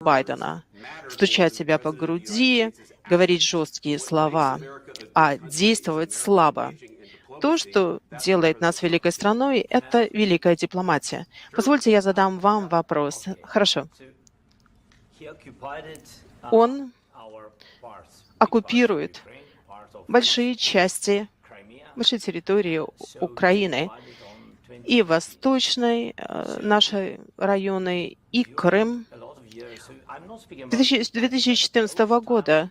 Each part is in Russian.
Байдена. Стучать себя по груди, говорить жесткие слова, а действовать слабо. То, что делает нас великой страной, это великая дипломатия. Позвольте, я задам вам вопрос. Хорошо. Он оккупирует большие части, большие территории Украины, и восточной нашей районы, и Крым. 2014 года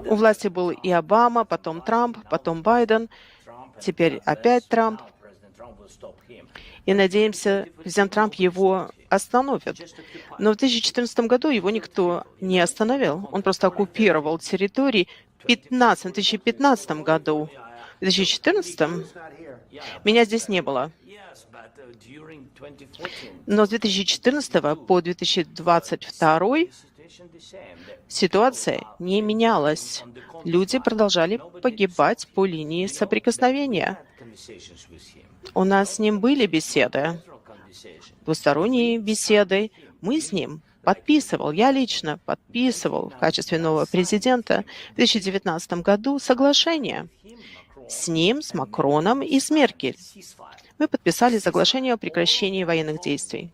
у власти был и Обама, потом Трамп, потом Байден, теперь опять Трамп. И надеемся, президент Трамп его остановит. Но в 2014 году его никто не остановил. Он просто оккупировал территории в 2015 году. В 2014 меня здесь не было. Но с 2014 по 2022 ситуация не менялась. Люди продолжали погибать по линии соприкосновения. У нас с ним были беседы, двусторонние беседы. Мы с ним подписывал, я лично подписывал в качестве нового президента в 2019 году соглашение с ним, с Макроном и с Меркель. Мы подписали соглашение о прекращении военных действий.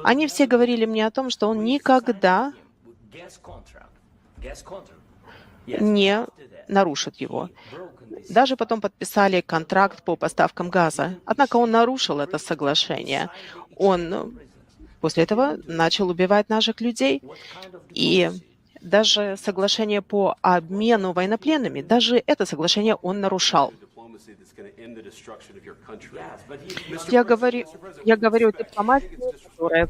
Они все говорили мне о том, что он никогда не нарушит его. Даже потом подписали контракт по поставкам газа. Однако он нарушил это соглашение. Он после этого начал убивать наших людей. И даже соглашение по обмену военнопленными, даже это соглашение он нарушал. Я говорю о дипломатии, которая...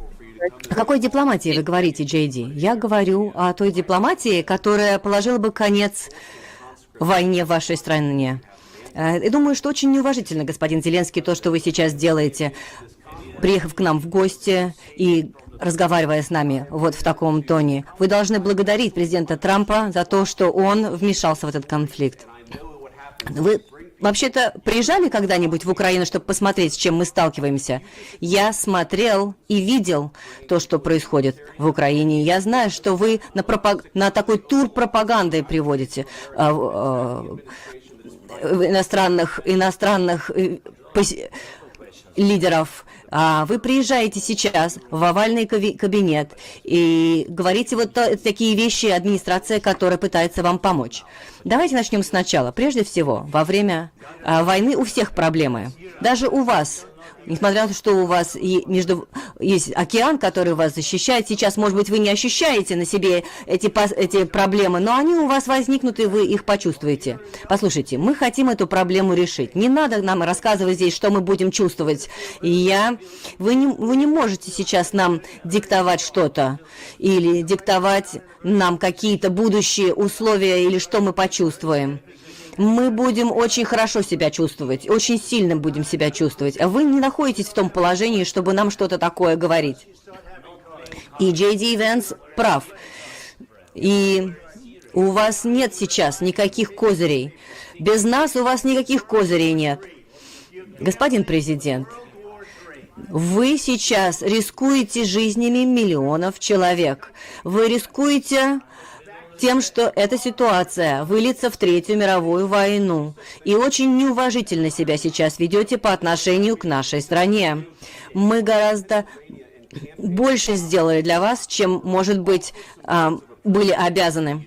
О какой дипломатии вы говорите, Джей Ди? Я говорю о той дипломатии, которая положила бы конец войне в вашей стране. Я думаю, что очень неуважительно, господин Зеленский, то, что вы сейчас делаете, приехав к нам в гости и разговаривая с нами вот в таком тоне. Вы должны благодарить президента Трампа за то, что он вмешался в этот конфликт. Вы вообще-то приезжали когда-нибудь в Украину, чтобы посмотреть, с чем мы сталкиваемся? Я смотрел и видел то, что происходит в Украине. Я знаю, что вы на такой тур пропаганды приводите иностранных лидеров. Вы приезжаете сейчас в овальный кабинет и говорите вот такие вещи, администрация, которая пытается вам помочь. Давайте начнем сначала. Прежде всего, во время войны у всех проблемы. Даже у вас. Несмотря на то, что у вас есть океан, который вас защищает, сейчас, может быть, вы не ощущаете на себе эти проблемы, но они у вас возникнут, и вы их почувствуете. Послушайте, мы хотим эту проблему решить. Не надо нам рассказывать здесь, что мы будем чувствовать. Вы не можете сейчас нам диктовать что-то или диктовать нам какие-то будущие условия или что мы почувствуем. Мы будем очень хорошо себя чувствовать, очень сильно будем себя чувствовать. А вы не находитесь в том положении, чтобы нам что-то такое говорить. И Джей Ди Венс прав. И у вас нет сейчас никаких козырей. Без нас у вас никаких козырей нет. Господин президент, вы сейчас рискуете жизнями миллионов человек. Вы рискуете тем, что эта ситуация выльется в Третью мировую войну. И очень неуважительно себя сейчас ведете по отношению к нашей стране. Мы гораздо больше сделали для вас, чем, может быть, были обязаны.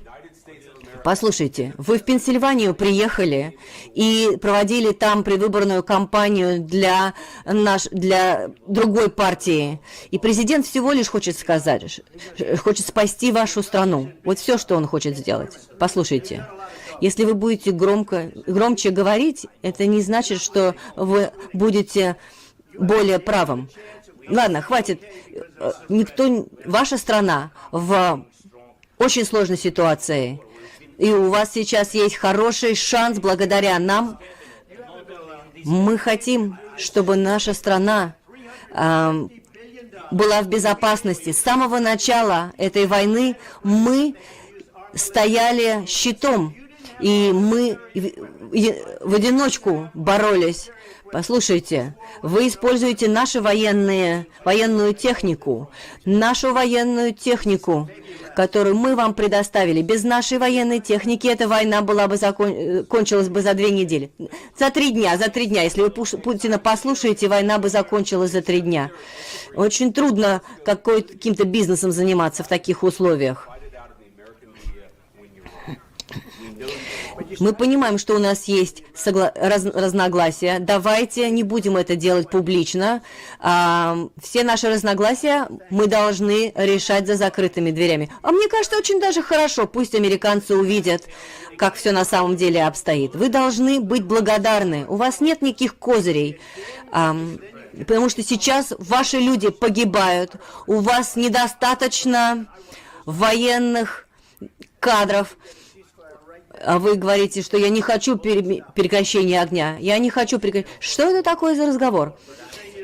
Послушайте, вы в Пенсильванию приехали и проводили там предвыборную кампанию для другой партии. И президент всего лишь хочет сказать, хочет спасти вашу страну. Вот все, что он хочет сделать. Послушайте, если вы будете громче говорить, это не значит, что вы будете более правым. Ладно, хватит. Ваша страна в очень сложной ситуации. И у вас сейчас есть хороший шанс благодаря нам. Мы хотим, чтобы наша страна была в безопасности. С самого начала этой войны мы стояли щитом, и мы в одиночку боролись Послушайте, вы используете военную технику, которую мы вам предоставили. Без нашей военной техники эта война была бы кончилась бы за 2 недели. За 3 дня. Если вы Путина послушаете, война бы закончилась за 3 дня. Очень трудно каким-то бизнесом заниматься в таких условиях. Мы понимаем, что у нас есть разногласия. Давайте не будем это делать публично. Все наши разногласия мы должны решать за закрытыми дверями. А мне кажется, очень даже хорошо. Пусть американцы увидят, как все на самом деле обстоит. Вы должны быть благодарны. У вас нет никаких козырей. Потому что сейчас ваши люди погибают. У вас недостаточно военных кадров. А вы говорите, что я не хочу прекращения огня. Я не хочу прекращения. Что это такое за разговор?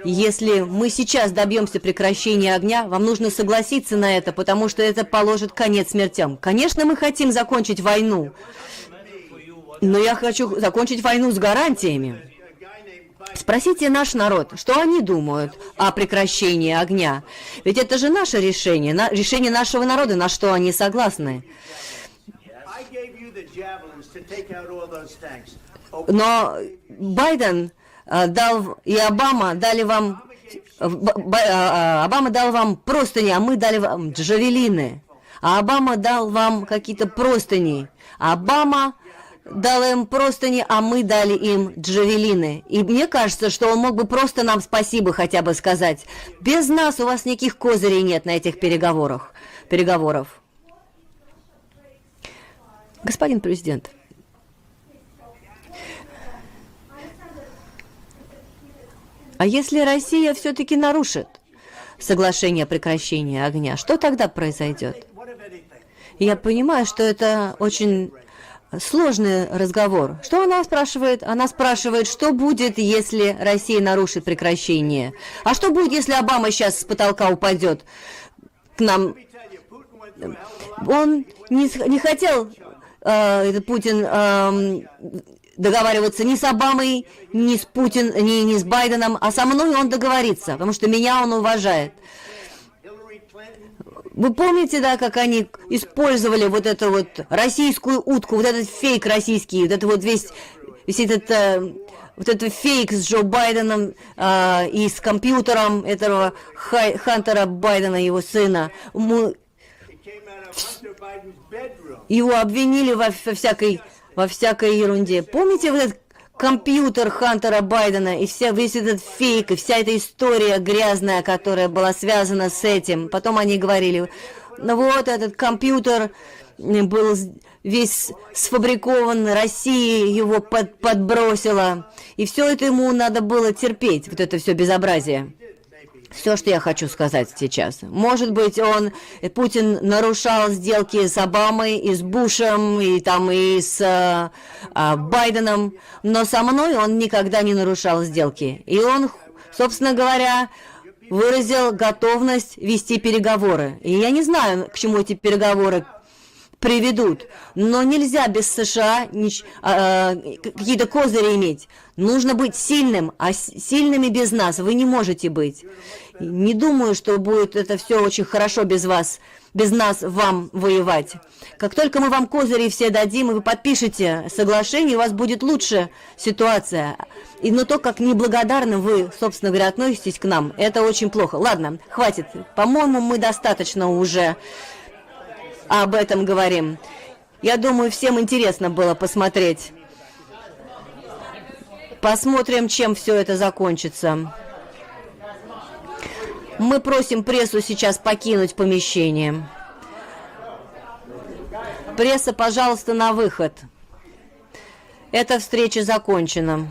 Если мы сейчас добьемся прекращения огня, вам нужно согласиться на это, потому что это положит конец смертям. Конечно, мы хотим закончить войну, но я хочу закончить войну с гарантиями. Спросите наш народ, что они думают о прекращении огня. Ведь это же наше решение, решение нашего народа, на что они согласны. Но Байден и Обама дали вам... Обама дал вам простыни, а мы дали вам джавелины. А Обама дал вам какие-то простыни. Обама дал им простыни, а мы дали им джавелины. И мне кажется, что он мог бы просто нам спасибо хотя бы сказать. Без нас у вас никаких козырей нет на этих переговоров. Господин президент, а если Россия все-таки нарушит соглашение о прекращении огня, что тогда произойдет? Я понимаю, что это очень сложный разговор. Что она спрашивает? Она спрашивает, что будет, если Россия нарушит прекращение? А что будет, если Обама сейчас с потолка упадет к нам? Он не хотел... Путин договариваться ни с Обамой, ни с Байденом, а со мной он договорится, потому что меня он уважает. Вы помните, да, как они использовали вот эту вот российскую утку, вот этот фейк российский, вот это вот весь этот фейк с Джо Байденом и с компьютером этого Хантера Байдена, его сына. Его обвинили во всякой ерунде. Помните вот этот компьютер Хантера Байдена и весь этот фейк, и вся эта история грязная, которая была связана с этим? Потом они говорили, ну вот этот компьютер был весь сфабрикован, Россия его подбросила. И все это ему надо было терпеть, вот это все безобразие. Все, что я хочу сказать сейчас. Может быть, Путин нарушал сделки с Обамой, и с Бушем, и с Байденом, но со мной он никогда не нарушал сделки. И он, собственно говоря, выразил готовность вести переговоры. И я не знаю, к чему эти переговоры приведут, но нельзя без США какие-то козыри иметь. Нужно быть сильным, а сильными без нас вы не можете быть. Не думаю, что будет это все очень хорошо без вас, без нас вам воевать. Как только мы вам козыри все дадим, и вы подпишете соглашение, у вас будет лучше ситуация. Но то, как неблагодарно вы, собственно говоря, относитесь к нам, это очень плохо. Ладно, хватит. По-моему, мы достаточно уже об этом говорим. Я думаю, всем интересно было посмотреть. Посмотрим, чем все это закончится. Мы просим прессу сейчас покинуть помещение. Пресса, пожалуйста, на выход. Эта встреча закончена.